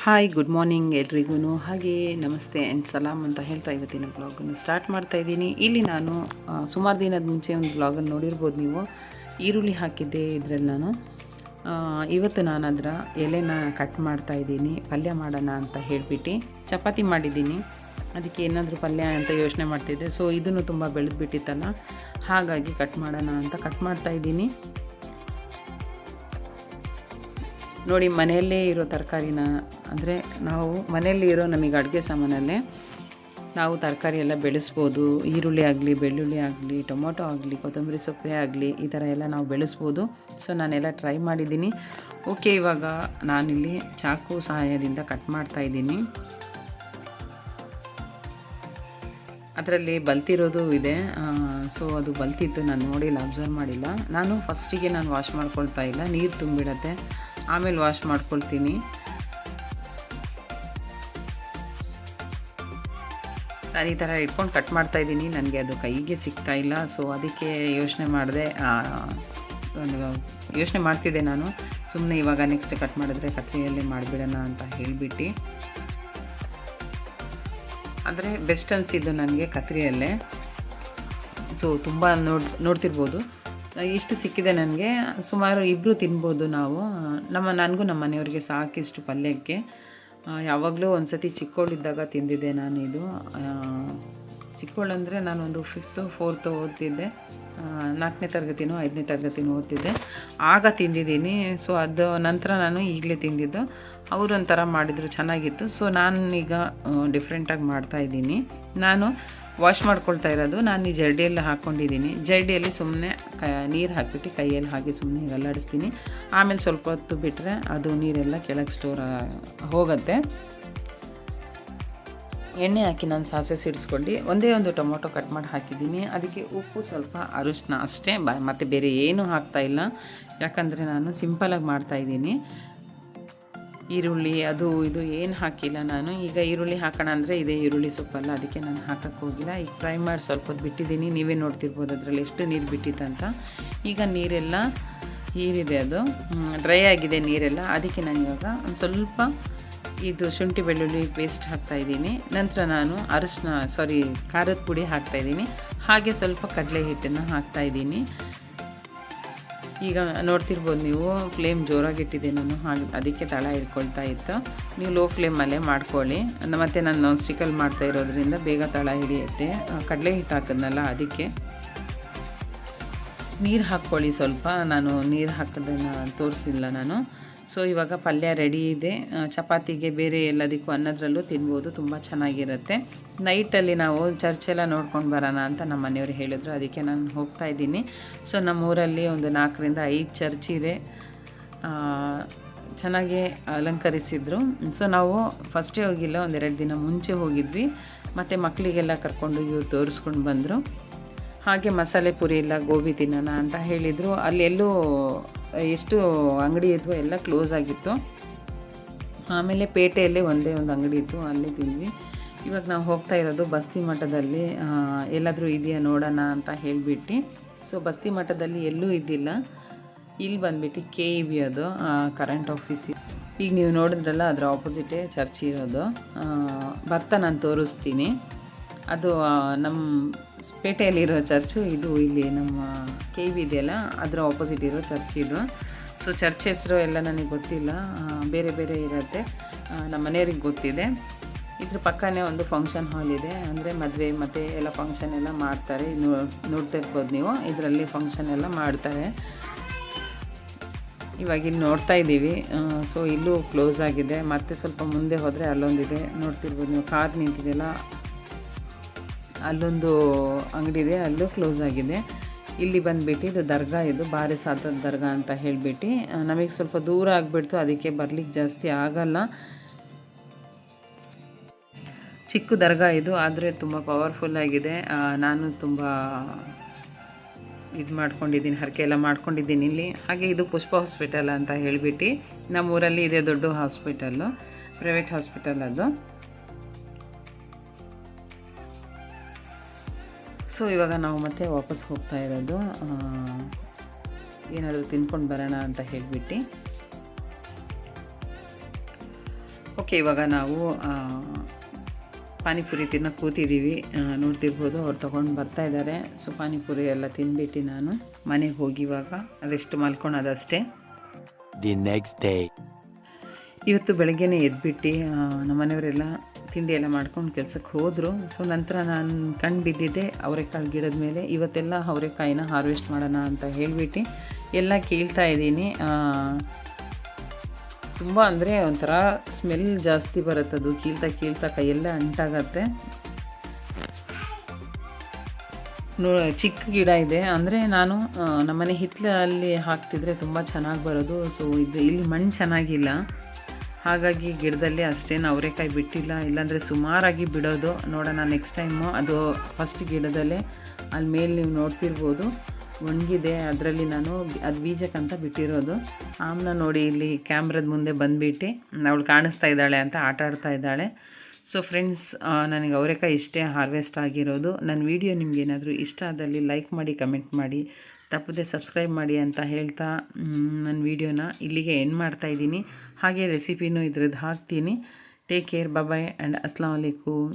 Hi good morning ಎಲ್ರಿಗೂ. ಹಾಗೆ ನಮಸ್ತೆ ಆ್ಯಂಡ್ ಸಲಾಮ್ ಅಂತ ಹೇಳ್ತಾ ಇವತ್ತಿನ ಬ್ಲಾಗನ್ನು ಸ್ಟಾರ್ಟ್ ಮಾಡ್ತಾಯಿದ್ದೀನಿ. ಇಲ್ಲಿ ನಾನು ಸುಮಾರು ದಿನದ ಮುಂಚೆ ಒಂದು ಬ್ಲಾಗನ್ನು ನೋಡಿರ್ಬೋದು ನೀವು. ಈರುಳ್ಳಿ ಹಾಕಿದ್ದೆ ಇದರಲ್ಲಿ ನಾನು. ಇವತ್ತು ನಾನು ಅದರ ಎಲೆನ ಕಟ್ ಮಾಡ್ತಾಯಿದ್ದೀನಿ, ಪಲ್ಯ ಮಾಡೋಣ ಅಂತ ಹೇಳಿಬಿಟ್ಟು. ಚಪಾತಿ ಮಾಡಿದ್ದೀನಿ, ಅದಕ್ಕೆ ಏನಾದರೂ ಪಲ್ಯ ಅಂತ ಯೋಚನೆ ಮಾಡ್ತಿದ್ದೆ. ಸೊ ಇದನ್ನು ತುಂಬ ಬೆಳೆದ್ಬಿಟ್ಟಿತ್ತಲ್ಲ, ಹಾಗಾಗಿ ಕಟ್ ಮಾಡೋಣ ಅಂತ ಕಟ್ ಮಾಡ್ತಾಯಿದ್ದೀನಿ. ನೋಡಿ, ಮನೆಯಲ್ಲೇ ಇರೋ ತರಕಾರಿನ, ಅಂದರೆ ನಾವು ಮನೆಯಲ್ಲಿ ಇರೋ ನಮಗೆ ಅಡುಗೆ ಸಾಮಾನಲ್ಲೇ ನಾವು ತರಕಾರಿ ಎಲ್ಲ ಬೆಳೆಸ್ಬೋದು. ಈರುಳ್ಳಿ ಆಗಲಿ, ಬೆಳ್ಳುಳ್ಳಿ ಆಗಲಿ, ಟೊಮೊಟೊ ಆಗಲಿ, ಕೊತ್ತಂಬರಿ ಸೊಪ್ಪೆ ಆಗಲಿ, ಈ ಥರ ಎಲ್ಲ ನಾವು ಬೆಳೆಸ್ಬೋದು. ಸೊ ನಾನೆಲ್ಲ ಟ್ರೈ ಮಾಡಿದ್ದೀನಿ. ಓಕೆ, ಇವಾಗ ನಾನಿಲ್ಲಿ ಚಾಕು ಸಹಾಯದಿಂದ ಕಟ್ ಮಾಡ್ತಾಯಿದ್ದೀನಿ. ಅದರಲ್ಲಿ ಬಲ್ತಿರೋದು ಇದೆ. ಸೊ ಅದು ಬಲ್ತಿತ್ತು, ನಾನು ನೋಡಿಲ್ಲ, ಅಬ್ಸರ್ವ್ ಮಾಡಿಲ್ಲ. ನಾನು ಫಸ್ಟಿಗೆ ವಾಶ್ ಮಾಡ್ಕೊಳ್ತಾ ಇಲ್ಲ, ನೀರು ತುಂಬಿಡತ್ತೆ, ಆಮೇಲೆ ವಾಶ್ ಮಾಡ್ಕೊಳ್ತೀನಿ. ನಾನು ಈ ಥರ ಇಟ್ಕೊಂಡು ಕಟ್ ಮಾಡ್ತಾಯಿದ್ದೀನಿ. ನನಗೆ ಅದು ಕೈಗೆ ಸಿಗ್ತಾ ಇಲ್ಲ. ಸೊ ಅದಕ್ಕೆ ಯೋಚನೆ ಮಾಡ್ತಿದ್ದೆ ನಾನು. ಸುಮ್ಮನೆ ಇವಾಗ ನೆಕ್ಸ್ಟ್ ಕಟ್ ಮಾಡಿದ್ರೆ ಕತ್ರಿಯಲ್ಲೇ ಮಾಡಿಬಿಡೋಣ ಅಂತ ಹೇಳಿಬಿಟ್ಟು. ಅಂದರೆ ಬೆಸ್ಟ್ ಅನಿಸಿದ್ದು ನನಗೆ ಕತ್ರಿಯಲ್ಲೇ. ಸೊ ತುಂಬ ನೋಡ್ತಿರ್ಬೋದು, ಇಷ್ಟು ಸಿಕ್ಕಿದೆ ನನಗೆ. ಸುಮಾರು ಇಬ್ಬರು ತಿನ್ಬೋದು ನಾವು. ನನಗೂ ನಮ್ಮ ಮನೆಯವ್ರಿಗೆ ಸಾಕಿಷ್ಟು ಪಲ್ಯಕ್ಕೆ. ಯಾವಾಗಲೂ ಒಂದು ಸತಿ ಚಿಕ್ಕವಳಿದ್ದಾಗ ತಿಂದಿದ್ದೆ ನಾನು ಇದು. ಚಿಕ್ಕವಳಂದರೆ ನಾನೊಂದು 5th 4th ಓದ್ತಿದ್ದೆ, 4ನೇ ತರಗತಿನೋ 5ನೇ ತರಗತಿನೋ ಓದ್ತಿದ್ದೆ, ಆಗ ತಿಂದಿದ್ದೀನಿ. ಸೊ ಅದು ನಂತರ ನಾನು ಈಗಲೇ ತಿಂದಿದ್ದು. ಅವರು ಒಂಥರ ಮಾಡಿದರು, ಚೆನ್ನಾಗಿತ್ತು. ಸೊ ನಾನೀಗ ಡಿಫ್ರೆಂಟಾಗಿ ಮಾಡ್ತಾಯಿದ್ದೀನಿ. ನಾನು ವಾಶ್ ಮಾಡ್ಕೊಳ್ತಾ ಇರೋದು, ನಾನು ಈ ಜರಡಿಯಲ್ಲಿ ಹಾಕ್ಕೊಂಡಿದ್ದೀನಿ. ಜರಡಿಯಲ್ಲಿ ಸುಮ್ಮನೆ ನೀರು ಹಾಕಿಬಿಟ್ಟು ಕೈಯಲ್ಲಿ ಹಾಗೆ ಸುಮ್ಮನೆ ಅಲ್ಲಾಡಿಸ್ತೀನಿ. ಆಮೇಲೆ ಸ್ವಲ್ಪ ಹೊತ್ತು ಬಿಟ್ಟರೆ ಅದು ನೀರೆಲ್ಲ ಕೆಳಗೆ ಸ್ಟೋರ್ ಹೋಗುತ್ತೆ. ಎಣ್ಣೆ ಹಾಕಿ ನಾನು ಸಾಸಿವೆ ಸಿಡಿಸ್ಕೊಂಡು ಒಂದೇ ಒಂದು ಟೊಮೊಟೊ ಕಟ್ ಮಾಡಿ ಹಾಕಿದ್ದೀನಿ. ಅದಕ್ಕೆ ಉಪ್ಪು, ಸ್ವಲ್ಪ ಅರಿಶಿನ ಅಷ್ಟೇ, ಮತ್ತು ಬೇರೆ ಏನೂ ಹಾಕ್ತಾಯಿಲ್ಲ. ಯಾಕಂದರೆ ನಾನು ಸಿಂಪಲಾಗಿ ಮಾಡ್ತಾಯಿದ್ದೀನಿ. ಈರುಳ್ಳಿ ಅದು ಇದು ಏನು ಹಾಕಿಲ್ಲ ನಾನು. ಈಗ ಈರುಳ್ಳಿ ಹಾಕೋಣ ಅಂದರೆ ಇದೇ ಈರುಳ್ಳಿ ಸೊಪ್ಪಲ್ಲ, ಅದಕ್ಕೆ ನಾನು ಹಾಕೋಕ್ಕೆ ಹೋಗಿಲ್ಲ. ಈಗ ಫ್ರೈ ಮಾಡಿ ಸ್ವಲ್ಪ ಹೊತ್ತು ಬಿಟ್ಟಿದ್ದೀನಿ. ನೀವೇ ನೋಡ್ತಿರ್ಬೋದು ಅದರಲ್ಲಿ ಎಷ್ಟು ನೀರು ಬಿಟ್ಟಿತ್ತಂತ. ಈಗ ನೀರೆಲ್ಲ ಹೀರಿದೆ, ಅದು ಡ್ರೈ ಆಗಿದೆ ನೀರೆಲ್ಲ. ಅದಕ್ಕೆ ನಾನು ಇವಾಗ ಒಂದು ಸ್ವಲ್ಪ ಇದು ಶುಂಠಿ ಬೆಳ್ಳುಳ್ಳಿ ಪೇಸ್ಟ್ ಹಾಕ್ತಾಯಿದ್ದೀನಿ. ನಂತರ ನಾನು ಖಾರದ ಪುಡಿ ಹಾಕ್ತಾಯಿದ್ದೀನಿ. ಹಾಗೆ ಸ್ವಲ್ಪ ಕಡಲೆ ಹಿಟ್ಟನ್ನು ಹಾಕ್ತಾಯಿದ್ದೀನಿ. ಈಗ ನೋಡ್ತಿರ್ಬೋದು ನೀವು, ಫ್ಲೇಮ್ ಜೋರಾಗಿಟ್ಟಿದೆ ನಾನು, ಅದಕ್ಕೆ ತಳ ಹಿಡ್ಕೊಳ್ತಾ ಇತ್ತು. ನೀವು ಲೋ ಫ್ಲೇಮಲ್ಲೇ ಮಾಡ್ಕೊಳ್ಳಿ. ಮತ್ತು ನಾನು ನಾನ್ ಸ್ಟಿಕ್ಕಲ್ಲಿ ಮಾಡ್ತಾ ಇರೋದ್ರಿಂದ ಬೇಗ ತಳ ಹಿಡಿಯುತ್ತೆ. ಕಡಲೆ ಹಿಟ್ಟು ಹಾಕಿದ್ನಲ್ಲ, ಅದಕ್ಕೆ ನೀರು ಹಾಕ್ಕೊಳ್ಳಿ ಸ್ವಲ್ಪ. ನಾನು ನೀರು ಹಾಕೋದನ್ನು ತೋರಿಸಿಲ್ಲ ನಾನು. ಸೊ ಇವಾಗ ಪಲ್ಯ ರೆಡಿ ಇದೆ. ಚಪಾತಿಗೆ ಬೇರೆ ಎಲ್ಲದಕ್ಕೂ ಅನ್ನದ್ರಲ್ಲೂ ತಿನ್ಬೋದು, ತುಂಬ ಚೆನ್ನಾಗಿರುತ್ತೆ. ನೈಟಲ್ಲಿ ನಾವು ಚರ್ಚೆಲ್ಲ ನೋಡ್ಕೊಂಡು ಬರೋಣ ಅಂತ ನಮ್ಮ ಮನೆಯವರು ಹೇಳಿದ್ರು, ಅದಕ್ಕೆ ನಾನು ಹೋಗ್ತಾ ಇದ್ದೀನಿ. ಸೊ ನಮ್ಮೂರಲ್ಲಿ ಒಂದು 4ರಿಂದ 5 ಚರ್ಚ್ ಇದೆ, ಚೆನ್ನಾಗಿ ಅಲಂಕರಿಸಿದ್ರು. ಸೊ ನಾವು ಫಸ್ಟೇ ಹೋಗಿಲ್ಲ, 1-2 ದಿನ ಮುಂಚೆ ಹೋಗಿದ್ವಿ. ಮತ್ತು ಮಕ್ಕಳಿಗೆಲ್ಲ ಕರ್ಕೊಂಡು ಇವ್ರು ತೋರಿಸ್ಕೊಂಡು ಬಂದರು. ಹಾಗೆ ಮಸಾಲೆ ಪುರಿ ಇಲ್ಲ, ಗೋಬಿ ತಿನ್ನೋಣ ಅಂತ ಹೇಳಿದರು. ಅಲ್ಲಿ ಎಲ್ಲೂ ಎಷ್ಟು ಅಂಗಡಿ ಇದ್ವು ಎಲ್ಲ ಕ್ಲೋಸ್ ಆಗಿತ್ತು. ಆಮೇಲೆ ಪೇಟೆಯಲ್ಲೇ ಒಂದೇ ಒಂದು ಅಂಗಡಿ ಇತ್ತು, ಅಲ್ಲಿ ತಿಂದ್ವಿ. ಇವಾಗ ನಾವು ಹೋಗ್ತಾ ಇರೋದು ಬಸ್ತಿ ಮಠದಲ್ಲಿ. ಎಲ್ಲಾದರೂ ಇದೆಯಾ ನೋಡೋಣ ಅಂತ ಹೇಳಿಬಿಟ್ಟು. ಸೊ ಬಸ್ತಿ ಮಠದಲ್ಲಿ ಎಲ್ಲೂ ಇದ್ದಿಲ್ಲ. ಇಲ್ಲಿ ಬಂದುಬಿಟ್ಟು KEB, ಅದು ಕರೆಂಟ್ ಆಫೀಸ್. ಈಗ ನೀವು ನೋಡಿದ್ರಲ್ಲ, ಅದರ ಆಪೋಸಿಟೇ ಚರ್ಚ್ ಇರೋದು. ಬರ್ತಾ ನಾನು ತೋರಿಸ್ತೀನಿ. ಅದು ನಮ್ಮ ಪೇಟೆಯಲ್ಲಿರೋ ಚರ್ಚು ಇದು. ಇಲ್ಲಿ ನಮ್ಮ KEB ಇದೆಯಲ್ಲ, ಅದರ ಆಪೋಸಿಟ್ ಇರೋ ಚರ್ಚ್ ಇದು. ಸೊ ಚರ್ಚ್ ಹೆಸರು ಎಲ್ಲ ನನಗೆ ಗೊತ್ತಿಲ್ಲ, ಬೇರೆ ಬೇರೆ ಇರುತ್ತೆ. ನಮ್ಮ ಮನೆಯವ್ರಿಗೆ ಗೊತ್ತಿದೆ. ಇದ್ರ ಪಕ್ಕನೇ ಒಂದು ಫಂಕ್ಷನ್ ಹಾಲ್ ಇದೆ, ಅಂದರೆ ಮದುವೆ ಮತ್ತು ಎಲ್ಲ ಫಂಕ್ಷನ್ ಎಲ್ಲ ಮಾಡ್ತಾರೆ. ನೋಡ್ತಾ ಇರ್ಬೋದು ನೀವು, ಇದರಲ್ಲಿ ಫಂಕ್ಷನ್ ಎಲ್ಲ ಮಾಡ್ತಾರೆ. ಇವಾಗ ಇಲ್ಲಿ ನೋಡ್ತಾ ಇದ್ದೀವಿ. ಸೊ ಇಲ್ಲೂ ಕ್ಲೋಸ್ ಆಗಿದೆ. ಮತ್ತು ಸ್ವಲ್ಪ ಮುಂದೆ ಹೋದರೆ ಅಲ್ಲೊಂದಿದೆ, ನೋಡ್ತಿರ್ಬೋದು ನೀವು, ಕಾರ್ ನಿಂತಿದೆಯಲ್ಲ, ಅಲ್ಲೊಂದು ಅಂಗಡಿ ಇದೆ, ಅಲ್ಲೂ ಕ್ಲೋಸ್ ಆಗಿದೆ. ಇಲ್ಲಿ ಬಂದುಬಿಟ್ಟು ಇದು ದರ್ಗಾ, ಇದು ಬಾರಿ ಸಾದತ್ ದರ್ಗಾ ಅಂತ ಹೇಳಿಬಿಟ್ಟು. ನಮಗೆ ಸ್ವಲ್ಪ ದೂರ ಆಗಿಬಿಡ್ತು, ಅದಕ್ಕೆ ಬರಲಿಕ್ಕೆ ಜಾಸ್ತಿ ಆಗಲ್ಲ. ಚಿಕ್ಕ ದರ್ಗಾ ಇದು, ಆದರೆ ತುಂಬ ಪವರ್ಫುಲ್ಲಾಗಿದೆ. ನಾನು ತುಂಬ ಇದು ಮಾಡ್ಕೊಂಡಿದ್ದೀನಿ, ಹರಕೆ ಎಲ್ಲ ಮಾಡ್ಕೊಂಡಿದ್ದೀನಿ ಇಲ್ಲಿ. ಹಾಗೆ ಇದು ಪುಷ್ಪ ಹಾಸ್ಪಿಟಲ್ ಅಂತ ಹೇಳಿಬಿಟ್ಟು, ನಮ್ಮೂರಲ್ಲಿ ಇದೆ ದೊಡ್ಡ ಹಾಸ್ಪಿಟಲ್ಲು, ಪ್ರೈವೇಟ್ ಹಾಸ್ಪಿಟಲ್ ಅದು. ಸೊ ಇವಾಗ ನಾವು ಮತ್ತೆ ವಾಪಸ್ ಹೋಗ್ತಾ ಇರೋದು. ಏನಾದರೂ ತಿನ್ಕೊಂಡು ಬರೋಣ ಅಂತ ಹೇಳಿಬಿಟ್ಟು. ಓಕೆ, ಇವಾಗ ನಾವು ಪಾನಿಪುರಿ ತಿನ್ನೋಕೆ ಕೂತಿದ್ದೀವಿ. ನೋಡ್ತಿರ್ಬೋದು ಅವ್ರು ತೊಗೊಂಡು ಬರ್ತಾಯಿದ್ದಾರೆ. ಸೊ ಪಾನಿಪುರಿ ಎಲ್ಲ ತಿಂದ್ಬಿಟ್ಟು ನಾನು ಮನೆಗೆ ಹೋಗಿ ಇವಾಗ ಅದೆಷ್ಟು ಮಲ್ಕೊಳೋದಷ್ಟೇ. ದಿ ನೆಕ್ಸ್ಟ್ ಡೇ ಇವತ್ತು ಬೆಳಗ್ಗೆನೇ ಎದ್ಬಿಟ್ಟು ನಮ್ಮ ಮನೆಯವರೆಲ್ಲ ತಿಂಡಿ ಎಲ್ಲ ಮಾಡ್ಕೊಂಡು ಕೆಲಸಕ್ಕೆ ಹೋದರು. ಸೊ ನಂತರ ನಾನು ಕಣ್ಣು ಬಿದ್ದಿದ್ದೆ ಅವರೆಕಾಳು ಗಿಡದ ಮೇಲೆ. ಇವತ್ತೆಲ್ಲ ಅವರೆಕಾಯಿನ ಹಾರ್ವೆಸ್ಟ್ ಮಾಡೋಣ ಅಂತ ಹೇಳಿಬಿಟ್ಟು ಎಲ್ಲ ಕೀಳ್ತಾ ಇದ್ದೀನಿ. ತುಂಬ ಅಂದರೆ ಒಂಥರ ಸ್ಮೆಲ್ ಜಾಸ್ತಿ ಬರುತ್ತದು. ಕೀಳ್ತಾ ಕೈಯೆಲ್ಲ ಅಂಟಾಗತ್ತೆ. ಚಿಕ್ಕ ಗಿಡ ಇದೆ, ಅಂದರೆ ನಾನು ನಮ್ಮನೆ ಹಿತ್ತಲಲ್ಲಿ ಹಾಕ್ತಿದ್ರೆ ತುಂಬ ಚೆನ್ನಾಗಿ ಬರೋದು. ಸೊ ಇಲ್ಲಿ ಮಣ್ಣು ಚೆನ್ನಾಗಿಲ್ಲ, ಹಾಗಾಗಿ ಗಿಡದಲ್ಲಿ ಅಷ್ಟೇನು ಅವರೆಕಾಯಿ ಬಿಟ್ಟಿಲ್ಲ. ಇಲ್ಲಾಂದರೆ ಸುಮಾರಾಗಿ ಬಿಡೋದು. ನೋಡೋಣ ನೆಕ್ಸ್ಟ್ ಟೈಮು. ಅದು ಫಸ್ಟ್ ಗಿಡದಲ್ಲೇ ಅಲ್ಲಿ ಮೇಲೆ ನೀವು ನೋಡ್ತಿರ್ಬೋದು ಒಣಗಿದೆ. ಅದರಲ್ಲಿ ನಾನು ಅದು ಬೀಜಕ್ಕಂತ ಬಿಟ್ಟಿರೋದು. ಆಮ್ನ ನೋಡಿ ಇಲ್ಲಿ ಕ್ಯಾಮ್ರದ ಮುಂದೆ ಬಂದುಬಿಟ್ಟು ಅವಳು ಕಾಣಿಸ್ತಾ ಇದ್ದಾಳೆ ಅಂತ ಆಟ ಆಡ್ತಾ ಇದ್ದಾಳೆ. ಸೊ ಫ್ರೆಂಡ್ಸ್, ನನಗೆ ಅವರೆಕಾಯಿ ಇಷ್ಟೇ ಹಾರ್ವೆಸ್ಟ್ ಆಗಿರೋದು. ನನ್ನ ವಿಡಿಯೋ ನಿಮಗೇನಾದರೂ ಇಷ್ಟ ಆದಲ್ಲಿ ಲೈಕ್ ಮಾಡಿ, ಕಮೆಂಟ್ ಮಾಡಿ, ತಪ್ಪದೆ ಸಬ್ಸ್ಕ್ರೈಬ್ ಮಾಡಿ ಅಂತ ಹೇಳ್ತಾ ನನ್ನ ವಿಡಿಯೋನ ಇಲ್ಲಿಗೆ ಎಂಡ್ ಮಾಡ್ತಾಯಿದ್ದೀನಿ. ಹಾಗೆ ರೆಸಿಪಿನೂ ಇದ್ರದ್ದು ಹಾಕ್ತೀನಿ. ಟೇಕ್ ಕೇರ್, ಬಾಯ್ ಆ್ಯಂಡ್ ಅಸ್ಸಲಾಮು ಅಲೈಕುಮ್.